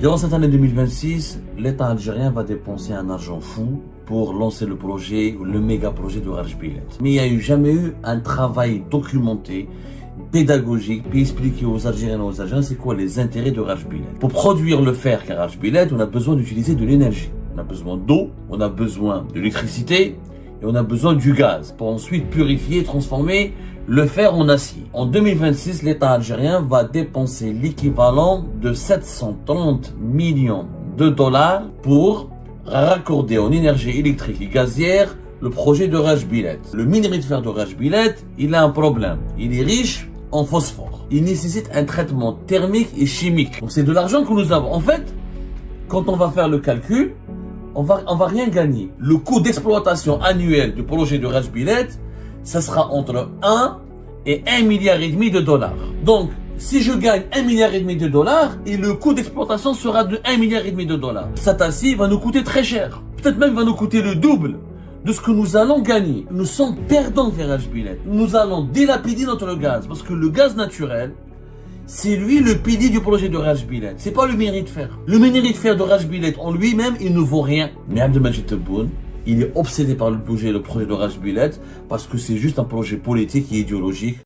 Durant cette année 2026, l'État algérien va dépenser un argent fou pour lancer le projet, le méga projet de Raj Bilet. Mais il n'y a jamais eu un travail documenté, pédagogique, puis expliquer aux Algériens et aux Algériens c'est quoi les intérêts de Raj Bilet. Pour produire le fer qu'est Raj Bilet, on a besoin d'utiliser de l'énergie. On a besoin d'eau, on a besoin de l'électricité et on a besoin du gaz pour ensuite purifier et transformer le fer en acier. En 2026, l'État algérien va dépenser l'équivalent de 730 millions de dollars pour raccorder en énergie électrique et gazière le projet de Raj Bilet. Le minerai de fer de Raj Bilet, il a un problème. Il est riche en phosphore. Il nécessite un traitement thermique et chimique. Donc c'est de l'argent que nous avons. En fait, quand on va faire le calcul, on va rien gagner. Le coût d'exploitation annuel du projet de Raj Bilet, ça sera entre 1 et 1,5 milliard de dollars. Donc, si je gagne 1,5 milliard de dollars, et le coût d'exploitation sera de 1,5 milliard de dollars. Cet acier va nous coûter très cher. Peut-être même va nous coûter le double de ce que nous allons gagner. Nous sommes perdants vers Raj Bilet. Nous allons dilapider notre gaz, parce que le gaz naturel, c'est lui le pilier du projet de Raj Bilet. C'est pas le minerai de fer. Le minerai de fer de Raj Bilet en lui-même, il ne vaut rien. Mais Abdelmajid Tebboune, il est obsédé par le projet de Raj Bilet parce que c'est juste un projet politique et idéologique.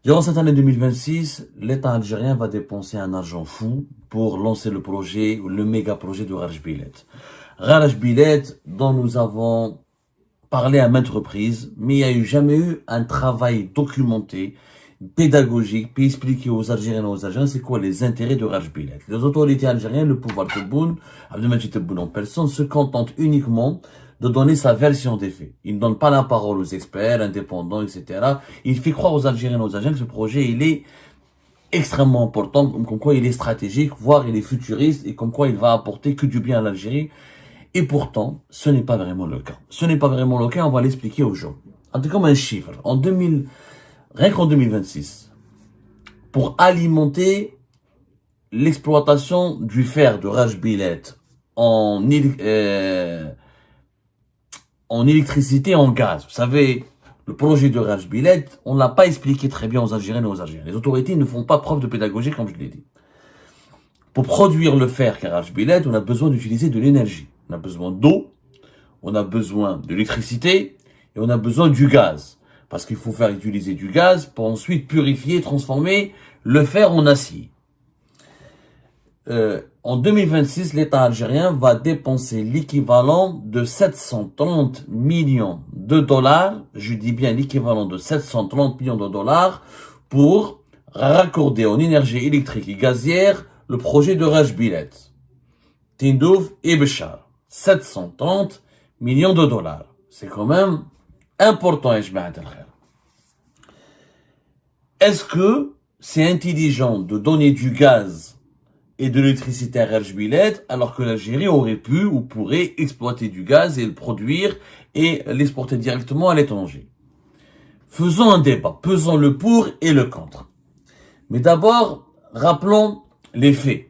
Durant cette année 2026, l'État algérien va dépenser un argent fou pour lancer le projet, le méga projet de Raj Bilet. Raj Bilet, dont nous avons parlé à maintes reprises, mais il n'y a jamais eu un travail documenté, pédagogique, puis expliquer aux Algériens et aux Algériens c'est quoi les intérêts de Raj Bilet. Les autorités algériennes, le pouvoir Tebboune, Abdelmajid Tebboune en personne, se contentent uniquement de donner sa version des faits. Il ne donne pas la parole aux experts, indépendants, etc. Il fait croire aux Algériens et aux Algériens que ce projet, il est extrêmement important, comme quoi il est stratégique, voire il est futuriste, et comme quoi il va apporter que du bien à l'Algérie. Et pourtant, ce n'est pas vraiment le cas. Ce n'est pas vraiment le cas, on va l'expliquer aujourd'hui. En tout cas, comme un chiffre. Rien qu'en 2026, pour alimenter l'exploitation du fer de Raj Bilet en électricité et en gaz. Vous savez, le projet de Raj Bilet, on ne l'a pas expliqué très bien aux Algériens et aux Algériens. Les autorités ne font pas preuve de pédagogie, comme je l'ai dit. Pour produire le fer qu'est Raj Bilet, on a besoin d'utiliser de l'énergie. On a besoin d'eau, on a besoin de l'électricité et on a besoin du gaz. Parce qu'il faut faire utiliser du gaz pour ensuite purifier et transformer le fer en acier. En 2026, l'État algérien va dépenser l'équivalent de 730 millions de dollars, je dis bien l'équivalent de 730 millions de dollars, pour raccorder en énergie électrique et gazière le projet de Raj Bilet. Tindouf et Béchar. 730 millions de dollars. C'est quand même important, Est-ce que c'est intelligent de donner du gaz et de l'électricité à Raj Bilet alors que l'Algérie aurait pu ou pourrait exploiter du gaz et le produire et l'exporter directement à l'étranger? Faisons un débat, pesons le pour et le contre. Mais d'abord, rappelons les faits.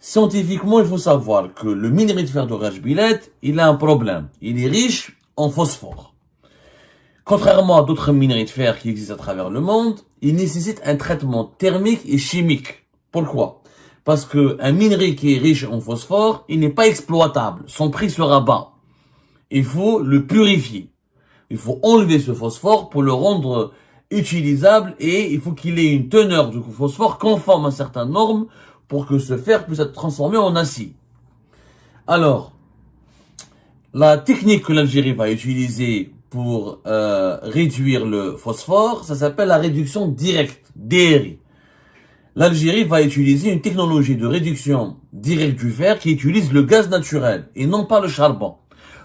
Scientifiquement, il faut savoir que le minerai de fer de Raj Bilet, il a un problème. Il est riche en phosphore. Contrairement à d'autres minerais de fer qui existent à travers le monde, il nécessite un traitement thermique et chimique. Pourquoi? Parce que un minerai qui est riche en phosphore, il n'est pas exploitable. Son prix sera bas. Il faut le purifier. Il faut enlever ce phosphore pour le rendre utilisable et il faut qu'il ait une teneur de phosphore conforme à certaines normes pour que ce fer puisse être transformé en acier. Alors, la technique que l'Algérie va utiliser pour réduire le phosphore, ça s'appelle la réduction directe, DRI. L'Algérie va utiliser une technologie de réduction directe du fer qui utilise le gaz naturel et non pas le charbon.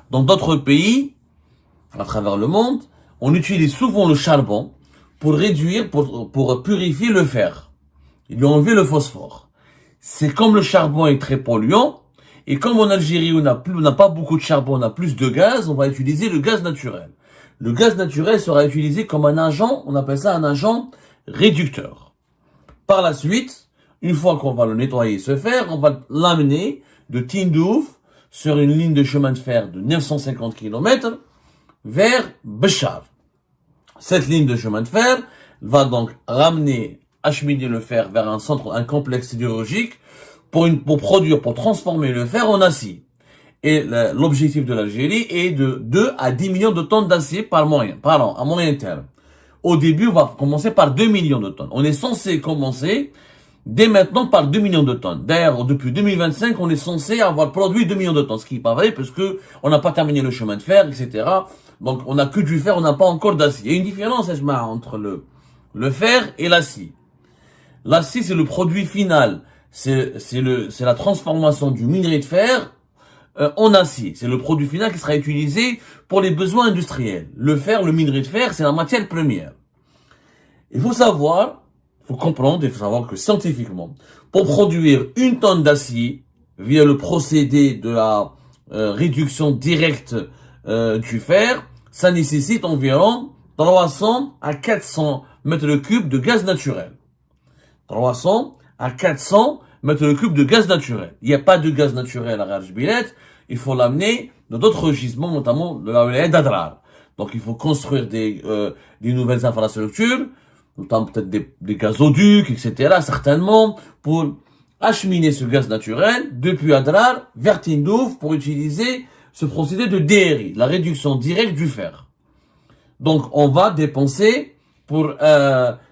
Dans d'autres pays, à travers le monde, on utilise souvent le charbon pour réduire, pour purifier le fer. Il lui a enlevé le phosphore. C'est comme le charbon est très polluant, et comme en Algérie on n'a pas beaucoup de charbon, on a plus de gaz, on va utiliser le gaz naturel. Le gaz naturel sera utilisé comme un agent, on appelle ça un agent réducteur. Par la suite, une fois qu'on va le nettoyer ce fer, on va l'amener de Tindouf sur une ligne de chemin de fer de 950 km vers Béchar. Cette ligne de chemin de fer va donc ramener acheminer le fer vers un centre, un complexe sidérurgique pour transformer le fer en acier. Et l'objectif de l'Algérie est de 2 à 10 millions de tonnes d'acier par an, à moyen terme. Au début, on va commencer par 2 millions de tonnes. On est censé commencer dès maintenant par 2 millions de tonnes. D'ailleurs, depuis 2025, on est censé avoir produit 2 millions de tonnes, ce qui n'est pas vrai parce que on n'a pas terminé le chemin de fer, etc. Donc, on n'a que du fer, on n'a pas encore d'acier. Il y a une différence, entre le fer et l'acier. L'acier, c'est le produit final. C'est la transformation du minerai de fer en acier. C'est le produit final qui sera utilisé pour les besoins industriels. Le fer, le minerai de fer, c'est la matière première. Il faut comprendre, il faut savoir que scientifiquement, pour produire une tonne d'acier, via le procédé de la réduction directe du fer, ça nécessite environ 300 à 400 mètres cubes de gaz naturel. 300 à 400 mètres cubes de gaz naturel. Il n'y a pas de gaz naturel à Rajbilet, il faut l'amener dans d'autres gisements, notamment de la wilaya d'Adrar. Donc il faut construire des nouvelles infrastructures, notamment peut-être des gazoducs, etc., certainement, pour acheminer ce gaz naturel depuis Adrar vers Tindouf pour utiliser ce procédé de DRI, la réduction directe du fer. Donc on va dépenser pour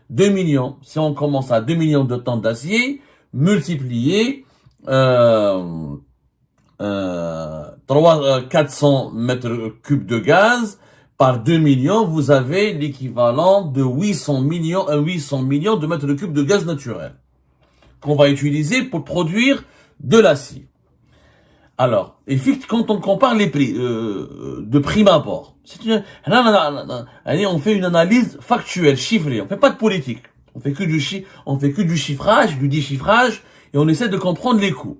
2 millions, si on commence à 2 millions de tonnes d'acier, multiplié 400 mètres cubes de gaz par 2 millions, vous avez l'équivalent de 800 millions de mètres cubes de gaz naturel qu'on va utiliser pour produire de l'acier. Alors, effectivement, quand on compare les prix de prime abord, on fait une analyse factuelle, chiffrée. On fait pas de politique. On fait que du chiffrage, du déchiffrage, et on essaie de comprendre les coûts.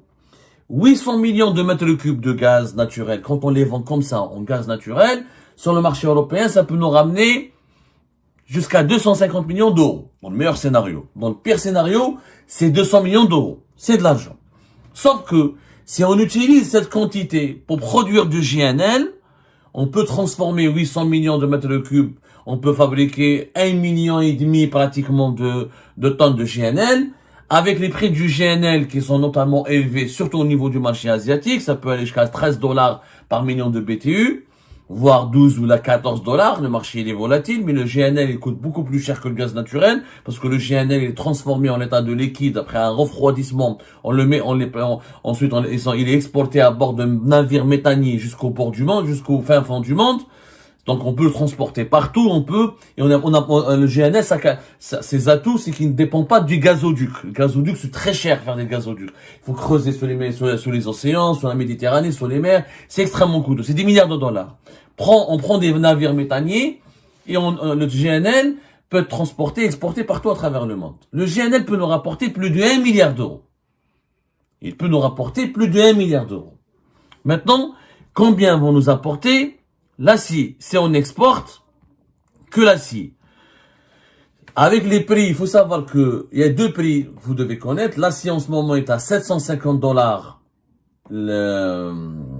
800 millions de mètres cubes de gaz naturel, quand on les vend comme ça en gaz naturel, sur le marché européen, ça peut nous ramener jusqu'à 250 millions d'euros, dans le meilleur scénario. Dans le pire scénario, c'est 200 millions d'euros. C'est de l'argent. Sauf que, si on utilise cette quantité pour produire du GNL, on peut transformer 800 millions de mètres cubes, on peut fabriquer 1,5 million pratiquement de tonnes de GNL, avec les prix du GNL qui sont notamment élevés, surtout au niveau du marché asiatique, ça peut aller jusqu'à 13 $ par million de BTU, voire 12 ou 14 $. Le marché il est volatile, mais le GNL il coûte beaucoup plus cher que le gaz naturel, parce que le GNL est transformé en état de liquide après un refroidissement. Ensuite il est exporté à bord d'un navire méthanier jusqu'au bord du monde, jusqu'au fin fond du monde. Donc on peut le transporter partout, le GNL, ses atouts, c'est qu'il ne dépend pas du gazoduc. Le gazoduc, c'est très cher faire des gazoducs. Il faut creuser sur les océans, sur la Méditerranée, sur les mers. C'est extrêmement coûteux. C'est des milliards de dollars. On prend des navires méthaniers et le GNL peut être transporté, exporté partout à travers le monde. Le GNL peut nous rapporter plus de 1 milliard d'euros. Il peut nous rapporter plus de 1 milliard d'euros. Maintenant, combien vont nous apporter l'acier? Si on exporte que l'acier. Avec les prix, il faut savoir il y a deux prix que vous devez connaître. L'acier en ce moment est à 750 $.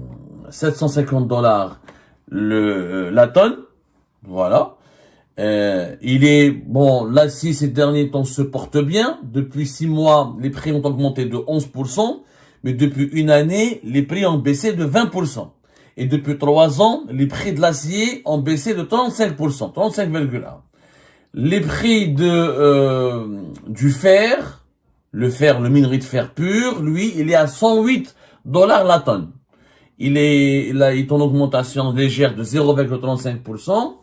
750 $ la tonne. Voilà. L'acier ces derniers temps se porte bien. Depuis 6 mois, les prix ont augmenté de 11%. Mais depuis une année, les prix ont baissé de 20%. Et depuis 3 ans, les prix de l'acier ont baissé de 35%, 35,1%. Les prix du fer, le minerai de fer pur, lui, il est à 108 $ la tonne. Il est en augmentation légère de 0,35%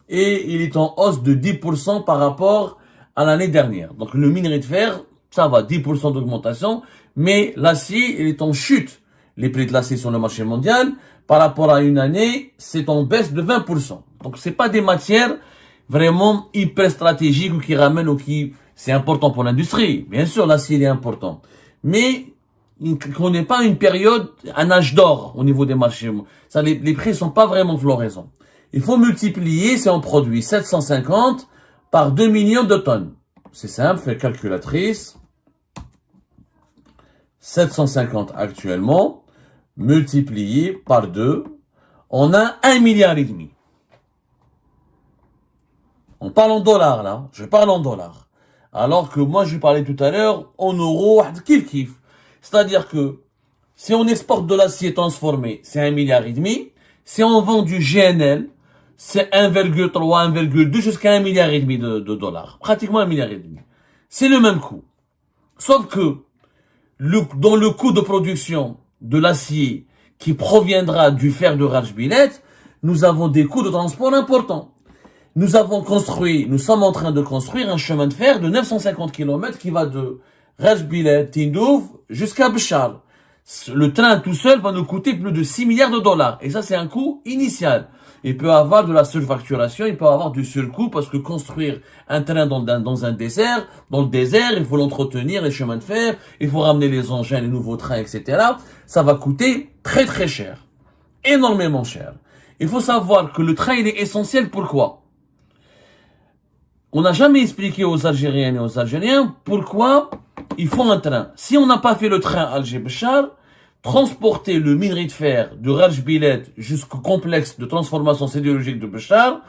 et il est en hausse de 10% par rapport à l'année dernière. Donc le minerai de fer, ça va, 10% d'augmentation, mais l'acier, il est en chute. Les prix de l'acier sur le marché mondial, par rapport à une année, c'est en baisse de 20%. Donc c'est pas des matières vraiment hyper stratégiques ou qui ramènent c'est important pour l'industrie. Bien sûr, l'acier il est important. Mais qu'on n'est pas une période, un âge d'or au niveau des marchés. Les prix sont pas vraiment florisants. Il faut multiplier, si on produit 750 par 2 millions de tonnes. C'est simple, fait calculatrice. 750 actuellement, multiplié par 2, on a 1,5 milliard. On parle en dollars là, je parle en dollars. Alors que moi, je parlais tout à l'heure, en euros, kiff kiff. C'est-à-dire que si on exporte de l'acier transformé, c'est 1,5 milliard. Si on vend du GNL, c'est 1,3, 1,2 jusqu'à 1,5 milliard de dollars. Pratiquement 1,5 milliard. C'est le même coût. Sauf que dans le coût de production de l'acier qui proviendra du fer de Rajbilet, nous avons des coûts de transport importants. Nous sommes en train de construire un chemin de fer de 950 km qui va de Rajbilet, Tindouf, jusqu'à Béchar. Le train tout seul va nous coûter plus de 6 milliards de dollars. Et ça, c'est un coût initial. Il peut y avoir de la surfacturation, il peut y avoir du surcoût parce que construire un train dans un désert, il faut l'entretenir, les chemins de fer, il faut ramener les engins, les nouveaux trains, etc. Ça va coûter très très cher. Énormément cher. Il faut savoir que le train, il est essentiel. Pourquoi? On n'a jamais expliqué aux Algériennes et aux Algériens pourquoi il faut un train. Si on n'a pas fait le train Alger-Béchar, transporter le minerai de fer de Rajbilet jusqu'au complexe de transformation sidérurgique de Béchar,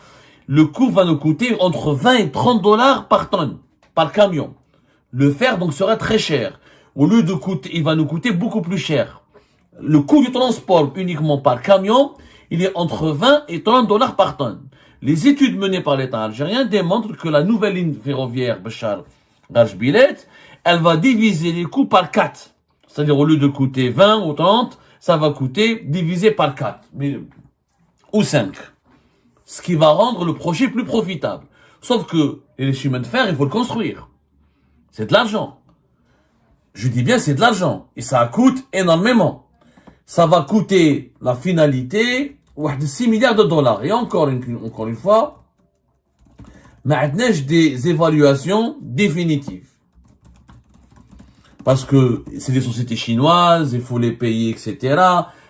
le coût va nous coûter entre 20 et 30 dollars par tonne, par camion. Le fer donc sera très cher. Au lieu de coûter, il va nous coûter beaucoup plus cher. Le coût du transport uniquement par camion, il est entre 20 et 30 dollars par tonne. Les études menées par l'État algérien démontrent que la nouvelle ligne ferroviaire Béchar-Rajbilet, elle va diviser les coûts par 4. C'est-à-dire, au lieu de coûter 20 ou 30, ça va coûter divisé par 4. Ou 5. Ce qui va rendre le projet plus profitable. Sauf que les chemins de fer, il faut le construire. C'est de l'argent. Je dis bien, c'est de l'argent. Et ça coûte énormément. Ça va coûter la finalité, 6 milliards de dollars. Et encore une fois, maintenant, des évaluations définitives. Parce que c'est des sociétés chinoises, il faut les payer, etc.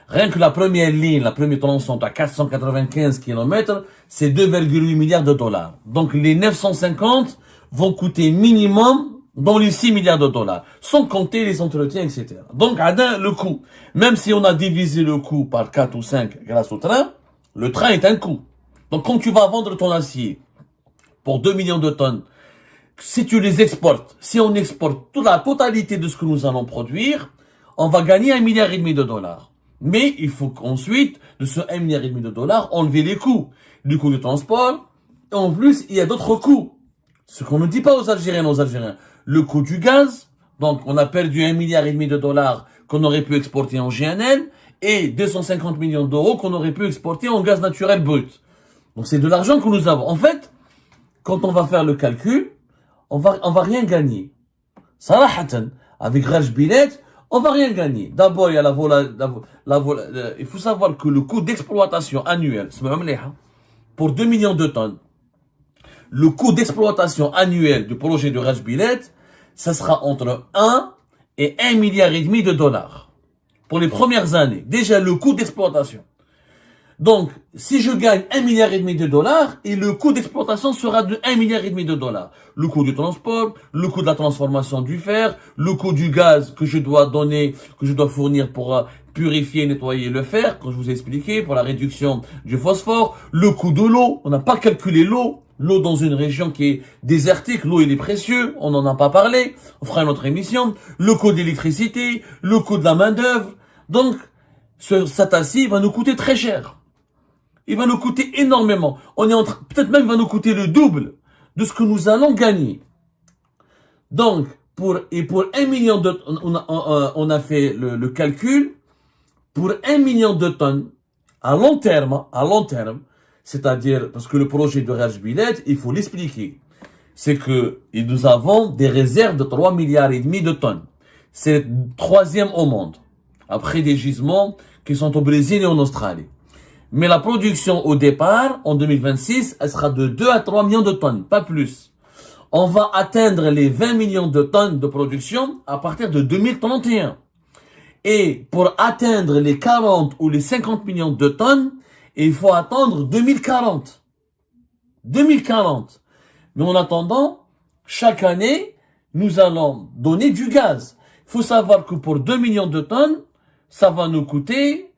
Rien que la première ligne, la première tronçon à 495 km, c'est 2,8 milliards de dollars. Donc les 950 vont coûter minimum dans les 6 milliards de dollars, sans compter les entretiens, etc. Donc, le coût, même si on a divisé le coût par 4 ou 5 grâce au train, le train est un coût. Donc quand tu vas vendre ton acier pour 2 millions de tonnes, si tu les exportes, si on exporte toute la totalité de ce que nous allons produire, on va gagner 1,5 milliard de dollars. Mais il faut qu'ensuite, de ce 1,5 milliard de dollars, enlever les coûts. Du coût du transport, et en plus, il y a d'autres coûts. Ce qu'on ne dit pas aux Algériens, le coût du gaz, donc on a perdu 1,5 milliard de dollars qu'on aurait pu exporter en GNL, et 250 millions d'euros qu'on aurait pu exporter en gaz naturel brut. Donc c'est de l'argent que nous avons. En fait, quand on va faire le calcul, on va rien gagner. Sarahatan, avec Rajbilet, on va rien gagner. D'abord, il y a il faut savoir que le coût d'exploitation annuel, pour 2 millions de tonnes, le coût d'exploitation annuel du projet de Rajbilet, ça sera entre 1 et 1,5 milliard de dollars. Pour les premières années. Déjà, le coût d'exploitation. Donc, si je gagne 1,5 milliard de dollars, et le coût d'exploitation sera de 1,5 milliard de dollars. Le coût du transport, le coût de la transformation du fer, le coût du gaz que je dois fournir pour purifier et nettoyer le fer, comme je vous ai expliqué, pour la réduction du phosphore, le coût de l'eau, on n'a pas calculé l'eau. L'eau dans une région qui est désertique, l'eau il est précieux, on n'en a pas parlé, on fera une autre émission, le coût de l'électricité, le coût de la main d'œuvre. Donc, cet acier va nous coûter très cher. Il va nous coûter énormément. Peut-être même il va nous coûter le double de ce que nous allons gagner. Donc, pour 1 million de on a fait le calcul, pour 1 million de tonnes, à long terme, c'est-à-dire, parce que le projet de Rajbilet, il faut l'expliquer. C'est que nous avons des réserves de 3,5 milliards de tonnes. C'est le troisième au monde. Après des gisements qui sont au Brésil et en Australie. Mais la production au départ, en 2026, elle sera de 2 à 3 millions de tonnes, pas plus. On va atteindre les 20 millions de tonnes de production à partir de 2031. Et pour atteindre les 40 ou les 50 millions de tonnes, il faut attendre 2040. 2040. Mais en attendant, chaque année, nous allons donner du gaz. Il faut savoir que pour 2 millions de tonnes, ça va nous coûter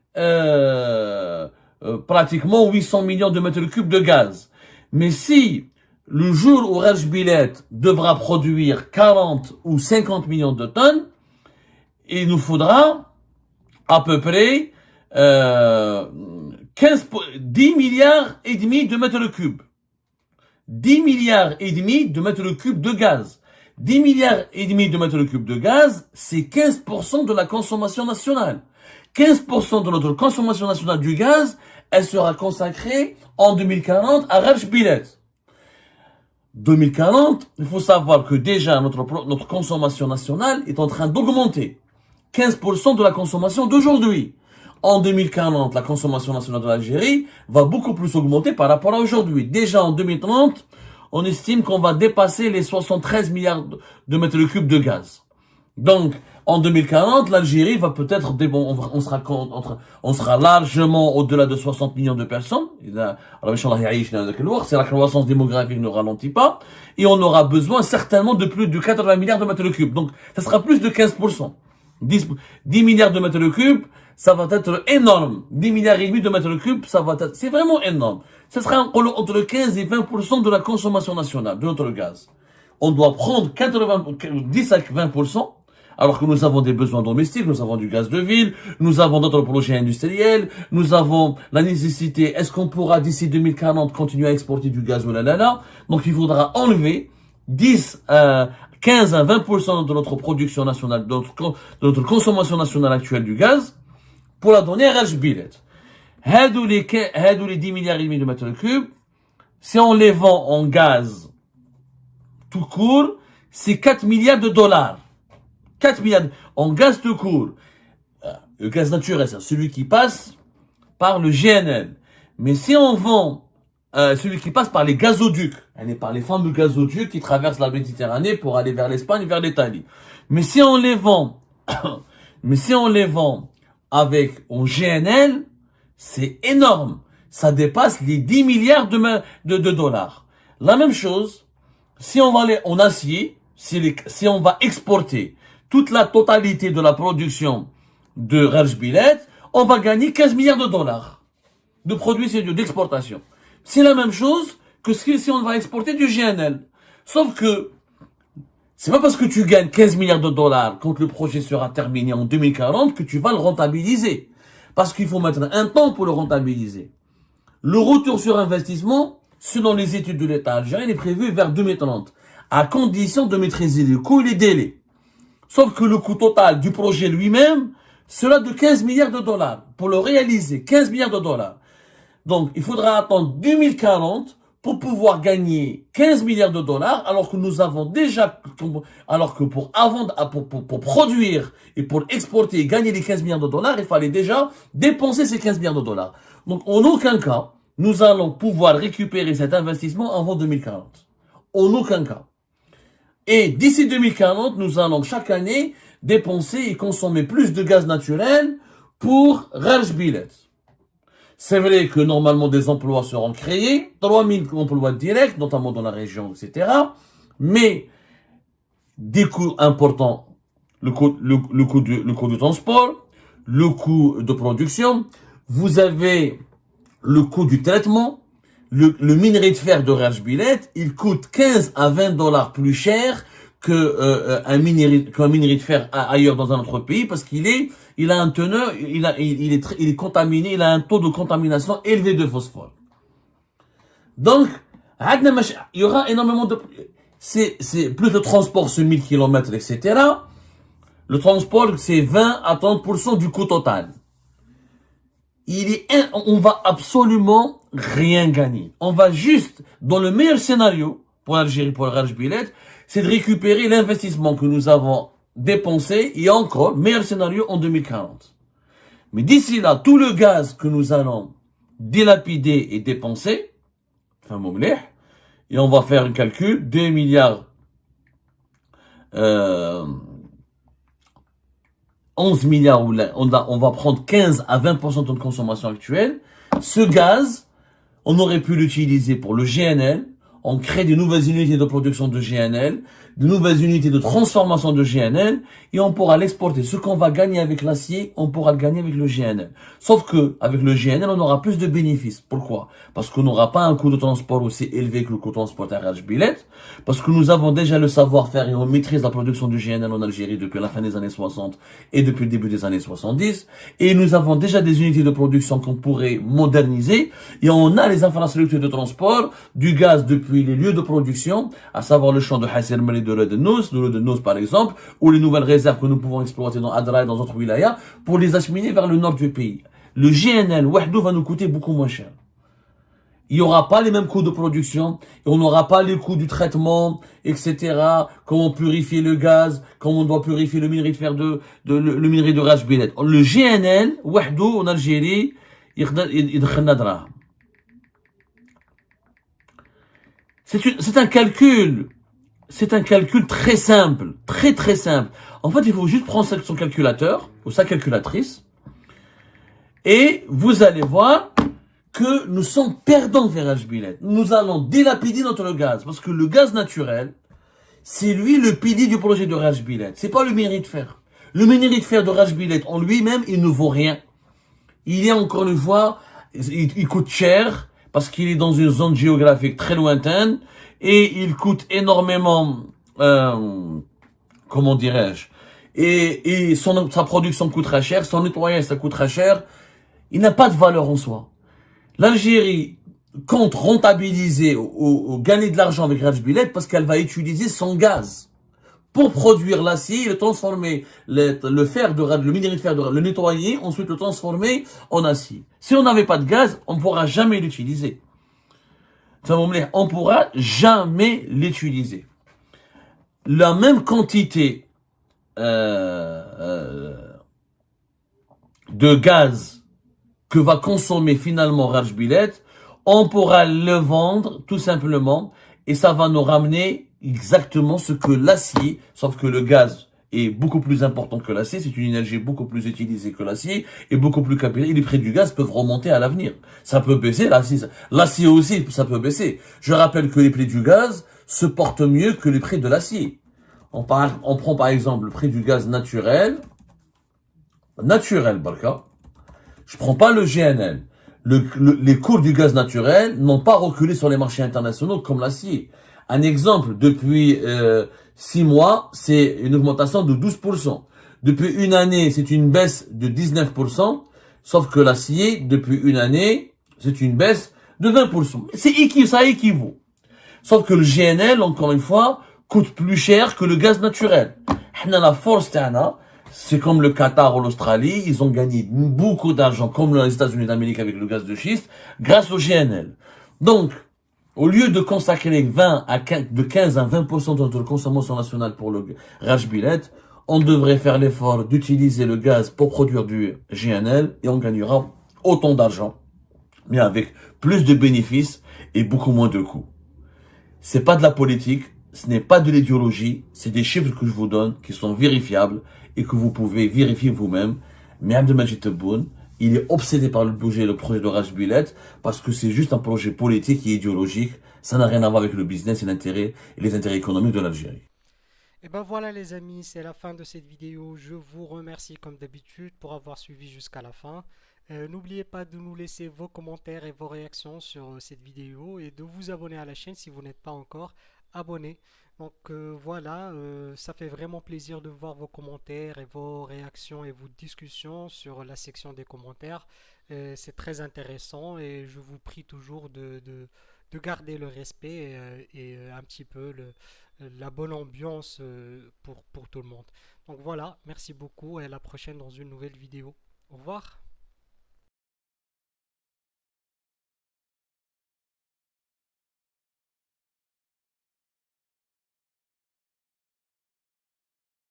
pratiquement 800 millions de mètres cubes de gaz. Mais si le jour où Rajbilet devra produire 40 ou 50 millions de tonnes, il nous faudra à peu près 10 milliards et demi de mètres cubes. 10 milliards et demi de mètres cubes de gaz. 10 milliards et demi de mètres cubes de gaz, c'est 15% de la consommation nationale. 15% de notre consommation nationale du gaz, elle sera consacrée en 2040 à Rajbilet. 2040, il faut savoir que déjà notre consommation nationale est en train d'augmenter. 15% de la consommation d'aujourd'hui. En 2040, la consommation nationale de l'Algérie va beaucoup plus augmenter par rapport à aujourd'hui. Déjà en 2030, on estime qu'on va dépasser les 73 milliards de mètres cubes de gaz. Donc, en 2040, l'Algérie va peut-être, on sera largement au-delà de 60 millions de personnes. C'est la croissance démographique ne ralentit pas. Et on aura besoin certainement de plus de 80 milliards de mètres cubes. Donc, ça sera plus de 15%. 10 milliards de mètres cubes, ça va être énorme. 10 milliards et demi de mètres cubes, ça va être, c'est vraiment énorme. Ça sera entre 15 et 20% de la consommation nationale de notre gaz. On doit prendre 10 à 20%, alors que nous avons des besoins domestiques, nous avons du gaz de ville, nous avons d'autres projets industriels, nous avons la nécessité, est-ce qu'on pourra d'ici 2040 continuer à exporter du gaz ou là. Donc il faudra enlever 15 à 20% de notre production nationale, de notre consommation nationale actuelle du gaz, pour la donner à Rajbilet. Hadou les 10 milliards et demi de mètres cubes, si on les vend en gaz tout court, c'est 4 milliards de dollars. 4 milliards en gaz tout court. Le gaz naturel, c'est celui qui passe par le GNL. Mais si on vend celui qui passe par les gazoducs, par les fameux gazoducs qui traversent la Méditerranée pour aller vers l'Espagne, vers l'Italie. Mais si on les vend avec en GNL, c'est énorme. Ça dépasse les 10 milliards de dollars. La même chose, si on va aller en acier, si on va exporter toute la totalité de la production de Rajbilet, on va gagner 15 milliards de dollars de produits d'exportation. C'est la même chose que si on va exporter du GNL. Sauf que, c'est pas parce que tu gagnes 15 milliards de dollars quand le projet sera terminé en 2040 que tu vas le rentabiliser. Parce qu'il faut mettre un temps pour le rentabiliser. Le retour sur investissement, selon les études de l'État algérien, est prévu vers 2030, à condition de maîtriser les coûts et les délais. Sauf que le coût total du projet lui-même sera de 15 milliards de dollars. Pour le réaliser, 15 milliards de dollars. Donc, il faudra attendre 2040 pour pouvoir gagner 15 milliards de dollars, alors que nous avons déjà, alors que pour produire et pour exporter et gagner les 15 milliards de dollars, il fallait déjà dépenser ces 15 milliards de dollars. Donc, en aucun cas, nous allons pouvoir récupérer cet investissement avant 2040. En aucun cas. Et d'ici 2040, nous allons chaque année dépenser et consommer plus de gaz naturel pour Rajbilet. C'est vrai que normalement des emplois seront créés, 3000 emplois directs, notamment dans la région, etc. Mais des coûts importants, le coût du transport, le coût de production, vous avez le coût du traitement, le minerai de fer de Rajbilet, il coûte 15 à 20 dollars plus cher qu'un minerai de fer ailleurs dans un autre pays, parce il a un teneur, il est contaminé, il a un taux de contamination élevé de phosphore. Donc, il y aura énormément c'est plus de transport sur 1000 km, etc. Le transport, c'est 20 à 30% du coût total. On va absolument rien gagner. On va juste, dans le meilleur scénario pour l'Algérie, pour le Rajbilet, c'est de récupérer l'investissement que nous avons dépensé et encore, meilleur scénario en 2040. Mais d'ici là, tout le gaz que nous allons dilapider et dépenser, et on va faire un calcul, 2 milliards, 11 milliards, on va prendre 15 à 20% de notre consommation actuelle. Ce gaz, on aurait pu l'utiliser pour le GNL. On crée des nouvelles unités de production de GNL. de nouvelles unités de transformation de GNL et on pourra l'exporter. Ce qu'on va gagner avec l'acier, on pourra le gagner avec le GNL. Sauf que avec le GNL, on aura plus de bénéfices. Pourquoi? Parce qu'on n'aura pas un coût de transport aussi élevé que le coût de transport à Raj Billet, parce que nous avons déjà le savoir-faire et on maîtrise la production du GNL en Algérie depuis la fin des années 60 et depuis le début des années 70, et nous avons déjà des unités de production qu'on pourrait moderniser, et on a les infrastructures de transport du gaz depuis les lieux de production, à savoir le champ de Hasser Mali de Redenouz par exemple, ou les nouvelles réserves que nous pouvons exploiter dans Adra et dans d'autres wilayas, pour les acheminer vers le nord du pays. Le GNL, Wahdou, va nous coûter beaucoup moins cher. Il n'y aura pas les mêmes coûts de production, et on n'aura pas les coûts du traitement, etc. Comment purifier le gaz, comment on doit purifier le minerai de fer le minerai de Raj Billet. Le GNL, Wahdou, en Algérie, يدخلنا دراهم. C'est un calcul. C'est un calcul très simple. Très très simple. En fait, il faut juste prendre son calculateur, ou sa calculatrice, et vous allez voir que nous sommes perdants vers Raj Billet. Nous allons dilapider notre gaz. Parce que le gaz naturel, c'est lui le pilier du projet de Raj Billet. C'est pas le minerai de fer. Le minerai de fer de Raj Billet, en lui-même, il ne vaut rien. Il est encore une fois, il coûte cher, parce qu'il est dans une zone géographique très lointaine, et il coûte énormément, comment dirais-je, et sa production coûtera cher, son nettoyage ça coûtera cher, il n'a pas de valeur en soi. L'Algérie compte rentabiliser ou gagner de l'argent avec Raj Billet parce qu'elle va utiliser son gaz pour produire l'acier, le transformer, le fer le minerai de fer le nettoyer, ensuite le transformer en acier. Si on n'avait pas de gaz, on ne pourra jamais l'utiliser. On pourra jamais l'utiliser. La même quantité de gaz que va consommer finalement Raj Billet, on pourra le vendre tout simplement et ça va nous ramener exactement ce que l'acier, sauf que le gaz est beaucoup plus important que l'acier, c'est une énergie beaucoup plus utilisée que l'acier et beaucoup plus capillaire. Et les prix du gaz peuvent remonter à l'avenir. Ça peut baisser, l'acier aussi, ça peut baisser. Je rappelle que les prix du gaz se portent mieux que les prix de l'acier. On prend par exemple le prix du gaz naturel, Barka. Je prends pas le GNL. Les cours du gaz naturel n'ont pas reculé sur les marchés internationaux comme l'acier. Un exemple, depuis 6 mois, c'est une augmentation de 12%. Depuis une année, c'est une baisse de 19%, sauf que l'acier, depuis une année, c'est une baisse de 20%. Ça équivaut. Sauf que le GNL, encore une fois, coûte plus cher que le gaz naturel. La force, c'est comme le Qatar ou l'Australie, ils ont gagné beaucoup d'argent, comme les États-Unis d'Amérique avec le gaz de schiste, grâce au GNL. Donc, au lieu de consacrer de 15 à 20% de notre consommation nationale pour le Raj Billet, on devrait faire l'effort d'utiliser le gaz pour produire du GNL et on gagnera autant d'argent, mais avec plus de bénéfices et beaucoup moins de coûts. C'est pas de la politique, ce n'est pas de l'idéologie, c'est des chiffres que je vous donne qui sont vérifiables et que vous pouvez vérifier vous-même. Mais Abdelmajid Tebboune, il est obsédé par le projet de Raj Billet parce que c'est juste un projet politique et idéologique. Ça n'a rien à voir avec le business et les intérêts économiques de l'Algérie. Et ben voilà les amis, c'est la fin de cette vidéo. Je vous remercie comme d'habitude pour avoir suivi jusqu'à la fin. N'oubliez pas de nous laisser vos commentaires et vos réactions sur cette vidéo et de vous abonner à la chaîne si vous n'êtes pas encore abonné. Donc voilà, ça fait vraiment plaisir de voir vos commentaires et vos réactions et vos discussions sur la section des commentaires. C'est très intéressant et je vous prie toujours de garder le respect et un petit peu la bonne ambiance pour tout le monde. Donc voilà, merci beaucoup et à la prochaine dans une nouvelle vidéo. Au revoir.